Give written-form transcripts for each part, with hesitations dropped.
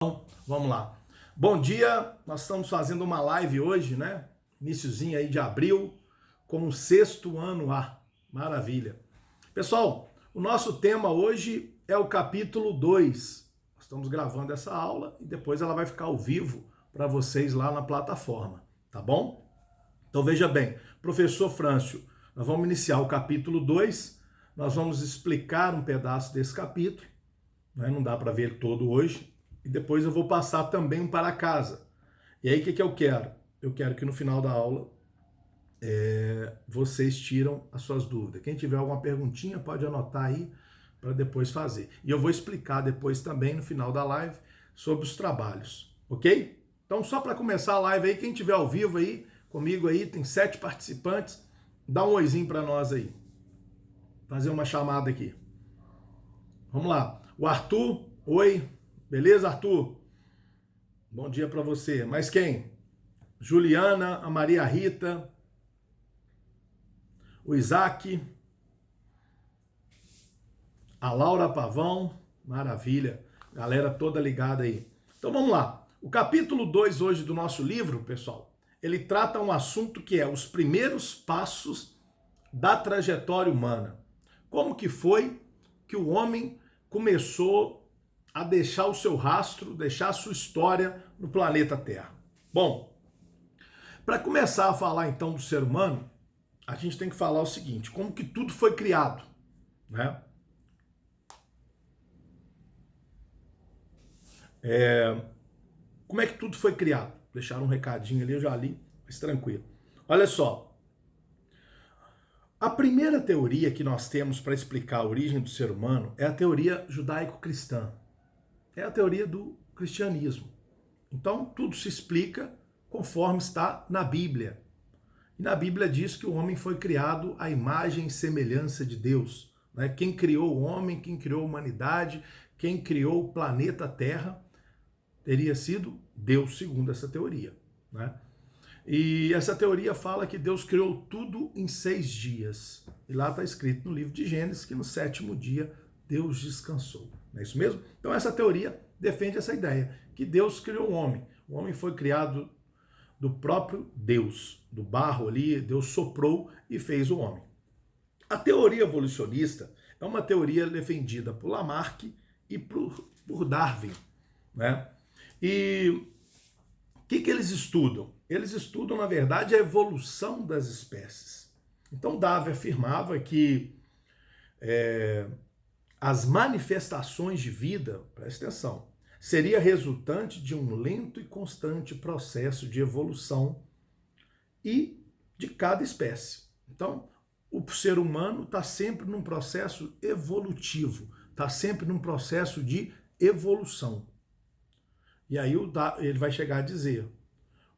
Então, vamos lá. Bom dia, nós estamos fazendo uma live hoje, né? Iniciozinho aí de abril, com o 6º ano A. Maravilha. Pessoal, o nosso tema hoje é o capítulo 2. Nós estamos gravando essa aula e depois ela vai ficar ao vivo para vocês lá na plataforma, tá bom? Então veja bem, professor Frâncio, nós vamos iniciar o capítulo 2, nós vamos explicar um pedaço desse capítulo, né? Não dá para ver todo hoje, e depois eu vou passar também um para casa. E aí o que eu quero? Eu quero que no final da aula vocês tiram as suas dúvidas. Quem tiver alguma perguntinha pode anotar aí para depois fazer. E eu vou explicar depois também no final da live sobre os trabalhos, ok? Então só para começar a live aí, quem tiver ao vivo aí, comigo aí, tem 7 participantes, dá um oizinho para nós aí. Fazer uma chamada aqui. Vamos lá. O Arthur, oi. Beleza, Arthur? Bom dia para você. Mais quem? Juliana, a Maria Rita, o Isaac, a Laura Pavão, maravilha. Galera toda ligada aí. Então vamos lá. O capítulo 2 hoje do nosso livro, pessoal, ele trata um assunto que é os primeiros passos da trajetória humana. Como que foi que o homem começou a deixar o seu rastro, deixar a sua história no planeta Terra. Bom, para começar a falar então do ser humano, a gente tem que falar o seguinte, como que tudo foi criado, né? Como é que tudo foi criado? Deixaram um recadinho ali, eu já li, mas tranquilo. Olha só, a primeira teoria que nós temos para explicar a origem do ser humano é a teoria judaico-cristã. É a teoria do cristianismo. Então, tudo se explica conforme está na Bíblia. E na Bíblia diz que o homem foi criado à imagem e semelhança de Deus, né? Quem criou o homem, quem criou a humanidade, quem criou o planeta Terra, teria sido Deus, segundo essa teoria, né? E essa teoria fala que Deus criou tudo em 6 dias. E lá está escrito no livro de Gênesis que no 7º dia Deus descansou. Não é isso mesmo? Então essa teoria defende essa ideia, que Deus criou o homem. O homem foi criado do próprio Deus, do barro ali, Deus soprou e fez o homem. A teoria evolucionista é uma teoria defendida por Lamarck e por Darwin, né? E o que eles estudam? Eles estudam, na verdade, a evolução das espécies. Então Darwin afirmava que as manifestações de vida, presta atenção, seria resultante de um lento e constante processo de evolução e de cada espécie. Então, o ser humano está sempre num processo evolutivo, está sempre num processo de evolução. E aí ele vai chegar a dizer,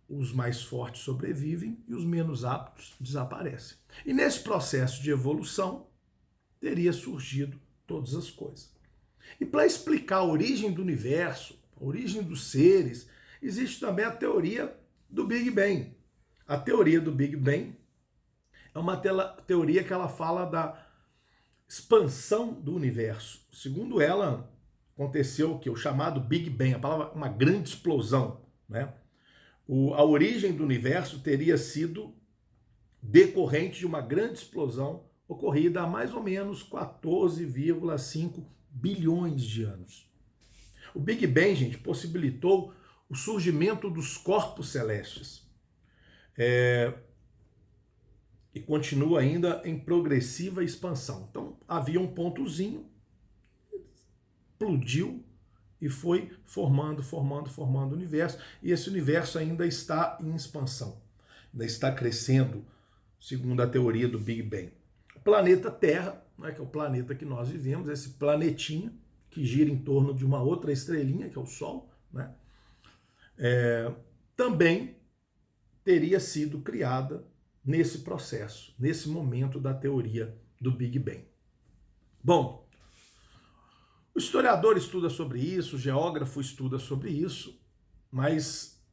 os mais fortes sobrevivem e os menos aptos desaparecem. E nesse processo de evolução, teria surgido todas as coisas. E para explicar a origem do universo, a origem dos seres, existe também a teoria do Big Bang. A teoria do Big Bang é uma teoria que ela fala da expansão do universo. Segundo ela, aconteceu o chamado Big Bang, a palavra uma grande explosão, né? A origem do universo teria sido decorrente de uma grande explosão ocorrida há mais ou menos 14,5 bilhões de anos. O Big Bang, gente, possibilitou o surgimento dos corpos celestes. E continua ainda em progressiva expansão. Então, havia um pontozinho, explodiu e foi formando o universo. E esse universo ainda está em expansão, ainda está crescendo, segundo a teoria do Big Bang. O planeta Terra, né, que é o planeta que nós vivemos, esse planetinha que gira em torno de uma outra estrelinha, que é o Sol, né, também teria sido criada nesse processo, nesse momento da teoria do Big Bang. Bom, o historiador estuda sobre isso, o geógrafo estuda sobre isso, mas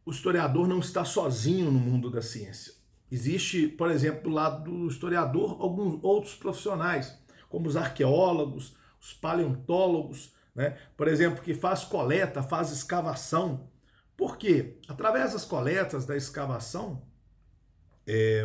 o historiador não está sozinho no mundo da ciência. Existe, por exemplo, do lado do historiador, alguns outros profissionais, como os arqueólogos, os paleontólogos, né? Por exemplo, que faz coleta, faz escavação. Por quê? Através das coletas, da escavação,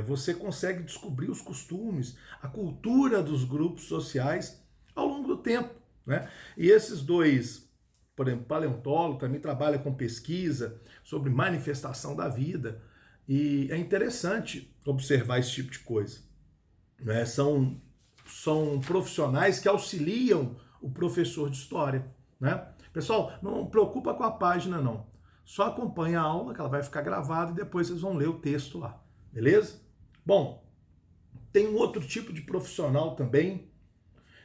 você consegue descobrir os costumes, a cultura dos grupos sociais ao longo do tempo, né? E esses dois, por exemplo, paleontólogo também trabalha com pesquisa sobre manifestação da vida, e é interessante observar esse tipo de coisa, né? São profissionais que auxiliam o professor de história, né? Pessoal, não preocupa com a página não, só acompanha a aula que ela vai ficar gravada e depois vocês vão ler o texto lá. Beleza? Bom, tem um outro tipo de profissional também,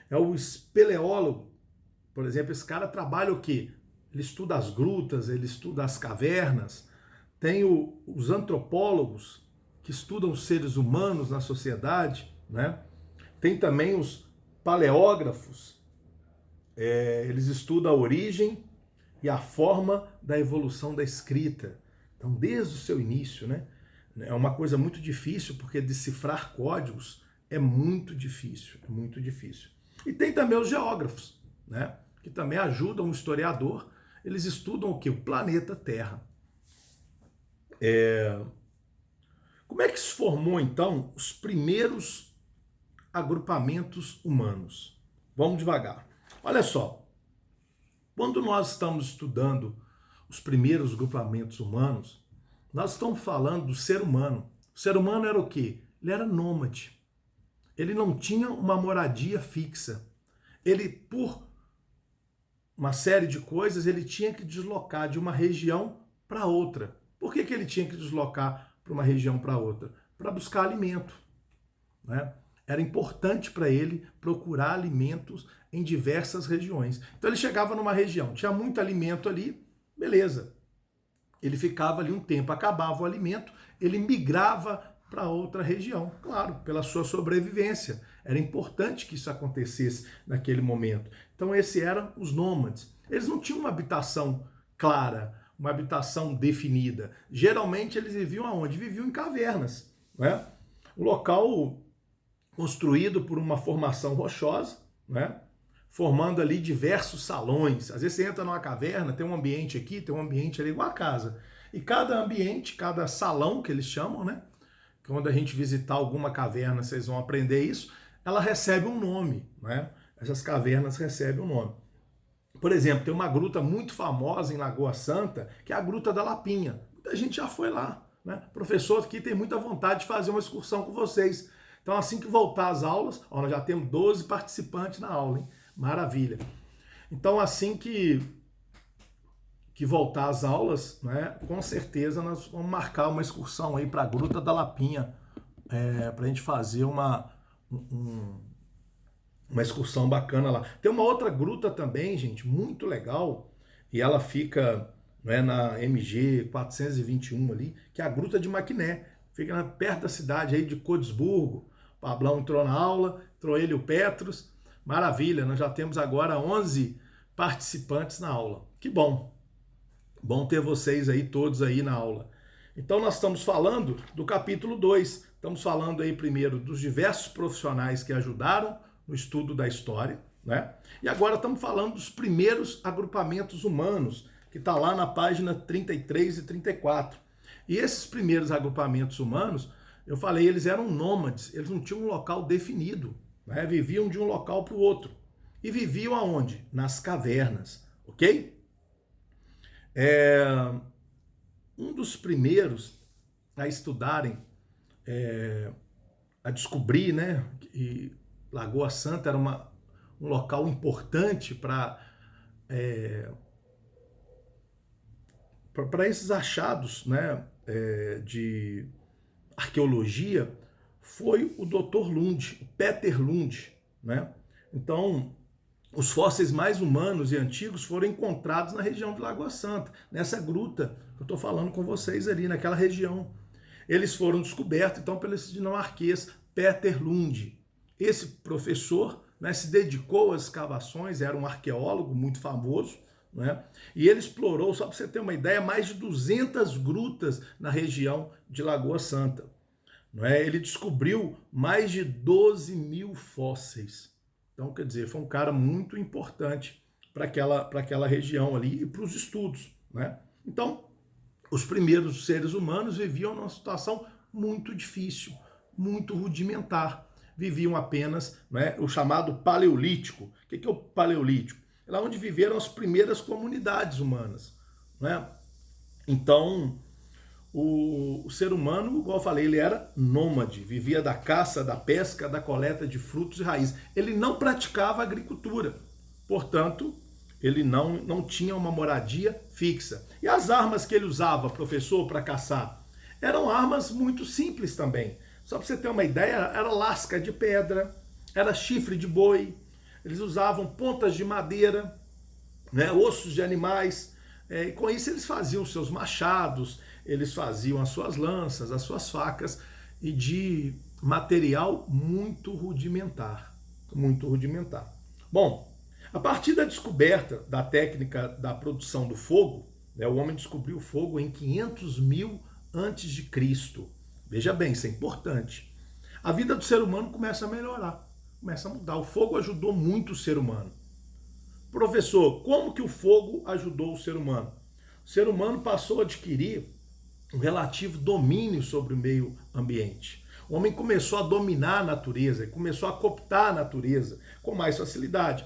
é o espeleólogo. Por exemplo, esse cara trabalha o quê? Ele estuda as grutas, ele estuda as cavernas. Tem os antropólogos, que estudam os seres humanos na sociedade, né? Tem também os paleógrafos, eles estudam a origem e a forma da evolução da escrita. Então, desde o seu início, né? É uma coisa muito difícil, porque decifrar códigos é muito difícil, é muito difícil. E tem também os geógrafos, né? Que também ajudam o historiador. Eles estudam o quê? O planeta Terra. Como é que se formou, então, os primeiros agrupamentos humanos? Vamos devagar. Olha só, quando nós estamos estudando os primeiros agrupamentos humanos, nós estamos falando do ser humano. O ser humano era o quê? Ele era nômade. Ele não tinha uma moradia fixa. Ele, por uma série de coisas, ele tinha que deslocar de uma região para outra. Por que ele tinha que deslocar para uma região para outra? Para buscar alimento, né? Era importante para ele procurar alimentos em diversas regiões. Então ele chegava numa região, tinha muito alimento ali, beleza. Ele ficava ali um tempo, acabava o alimento, ele migrava para outra região, claro, pela sua sobrevivência. Era importante que isso acontecesse naquele momento. Então, esses eram os nômades. Eles não tinham uma habitação clara, uma habitação definida. Geralmente, eles viviam aonde? Viviam em cavernas, né? Um local construído por uma formação rochosa, né? Formando ali diversos salões. Às vezes você entra numa caverna, tem um ambiente aqui, tem um ambiente ali, igual a casa. E cada ambiente, cada salão, que eles chamam, né? Quando a gente visitar alguma caverna, vocês vão aprender isso, ela recebe um nome, né? Essas cavernas recebem um nome. Por exemplo, tem uma gruta muito famosa em Lagoa Santa, que é a Gruta da Lapinha. Muita gente já foi lá, né? O professor aqui tem muita vontade de fazer uma excursão com vocês. Então, assim que voltar às aulas, ó, nós já temos 12 participantes na aula, hein? Maravilha. Então, assim que voltar às aulas, né, com certeza nós vamos marcar uma excursão aí para a Gruta da Lapinha, para a gente fazer uma excursão bacana lá. Tem uma outra gruta também, gente, muito legal, e ela fica, né, na MG 421 ali, que é a Gruta de Maquiné. Fica perto da cidade aí de Codesburgo. O Pablão entrou na aula, entrou ele e o Petros. Maravilha, nós já temos agora 11 participantes na aula. Que bom. Bom ter vocês aí, todos aí na aula. Então nós estamos falando do capítulo 2. Estamos falando aí primeiro dos diversos profissionais que ajudaram no estudo da história, né? E agora estamos falando dos primeiros agrupamentos humanos, que está lá na página 33 e 34. E esses primeiros agrupamentos humanos, eu falei, eles eram nômades, eles não tinham um local definido, né? Viviam de um local para o outro. E viviam aonde? Nas cavernas, ok? Um dos primeiros a estudarem, a descobrir, né, que Lagoa Santa era um local importante para esses achados, né, de arqueologia, foi o Dr. Lund, o Peter Lund, né? Então, os fósseis mais humanos e antigos foram encontrados na região de Lagoa Santa, nessa gruta que eu estou falando com vocês ali, naquela região. Eles foram descobertos, então, pelo dinamarquês Peter Lund. Esse professor, né, se dedicou às escavações, era um arqueólogo muito famoso, né? E ele explorou, só para você ter uma ideia, mais de 200 grutas na região de Lagoa Santa. Não é? Ele descobriu mais de 12 mil fósseis. Então, quer dizer, foi um cara muito importante para aquela região ali e para os estudos, né? Então, os primeiros seres humanos viviam numa situação muito difícil, muito rudimentar. Viviam apenas, né, o chamado Paleolítico. O que é o Paleolítico? É lá onde viveram as primeiras comunidades humanas, né? Então, o ser humano, igual eu falei, ele era nômade, vivia da caça, da pesca, da coleta de frutos e raízes. Ele não praticava agricultura, portanto, ele não tinha uma moradia fixa. E as armas que ele usava, professor, para caçar, eram armas muito simples também. Só para você ter uma ideia, era lasca de pedra, era chifre de boi, eles usavam pontas de madeira, né, ossos de animais, e com isso eles faziam os seus machados, eles faziam as suas lanças, as suas facas, e de material muito rudimentar. Muito rudimentar. Bom, a partir da descoberta da técnica da produção do fogo, né, o homem descobriu o fogo em 500.000 antes de Cristo. Veja bem, isso é importante. A vida do ser humano começa a melhorar, começa a mudar. O fogo ajudou muito o ser humano. Professor, como que o fogo ajudou o ser humano? O ser humano passou a adquirir um relativo domínio sobre o meio ambiente. O homem começou a dominar a natureza, começou a cooptar a natureza com mais facilidade.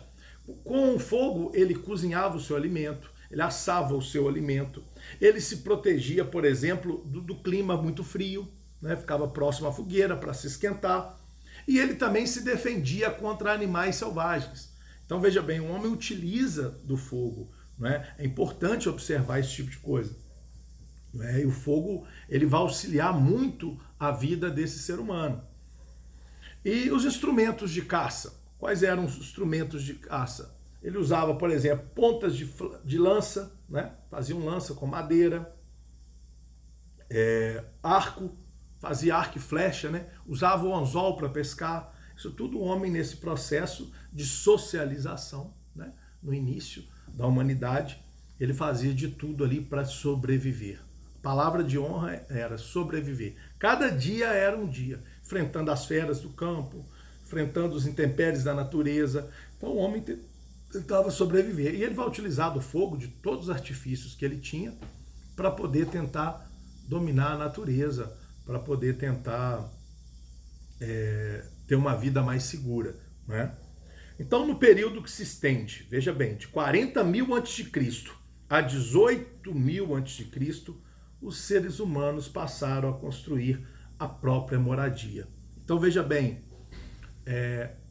Com o fogo, ele cozinhava o seu alimento, ele assava o seu alimento, ele se protegia, por exemplo, do clima muito frio, né? Ficava próximo à fogueira para se esquentar, e ele também se defendia contra animais selvagens. Então veja bem, o homem utiliza do fogo, né? É importante observar esse tipo de coisa. E o fogo ele vai auxiliar muito a vida desse ser humano. E os instrumentos de caça? Quais eram os instrumentos de caça? Ele usava, por exemplo, pontas de lança, né? Fazia um lança com madeira, arco, fazia arco e flecha, né? Usava o anzol para pescar. Isso tudo o homem nesse processo de socialização, né? No início da humanidade, ele fazia de tudo ali para sobreviver. A palavra de honra era sobreviver. Cada dia era um dia, enfrentando as feras do campo, enfrentando os intempéries da natureza. Então o homem tentava sobreviver. E ele vai utilizar do fogo, de todos os artifícios que ele tinha, para poder tentar dominar a natureza, para poder tentar ter uma vida mais segura, né? Então, no período que se estende, veja bem, de 40.000 a.C. a 18.000 a.C., os seres humanos passaram a construir a própria moradia. Então, veja bem,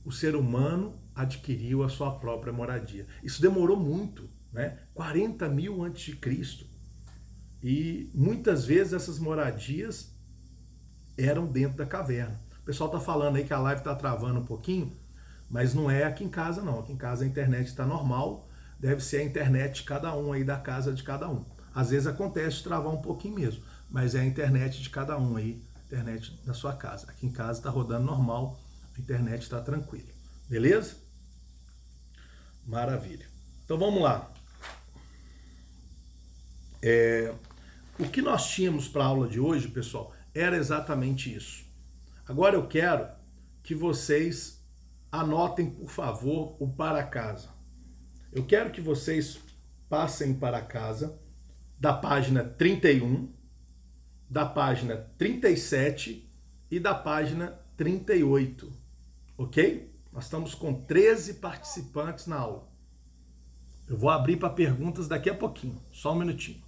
o ser humano adquiriu a sua própria moradia. Isso demorou muito, né? 40.000 a.C. E muitas vezes essas moradias eram dentro da caverna. O pessoal está falando aí que a live está travando um pouquinho, mas não é aqui em casa não. Aqui em casa a internet está normal, deve ser a internet de cada um aí, da casa de cada um. Às vezes acontece de travar um pouquinho mesmo, mas é a internet de cada um aí, internet da sua casa. Aqui em casa está rodando normal, a internet está tranquila. Beleza? Maravilha. Então vamos lá. O que nós tínhamos para a aula de hoje, pessoal, era exatamente isso. Agora eu quero que vocês anotem, por favor, o para casa. Eu quero que vocês passem para casa da página 31, da página 37 e da página 38, ok? Nós estamos com 13 participantes na aula. Eu vou abrir para perguntas daqui a pouquinho, só um minutinho.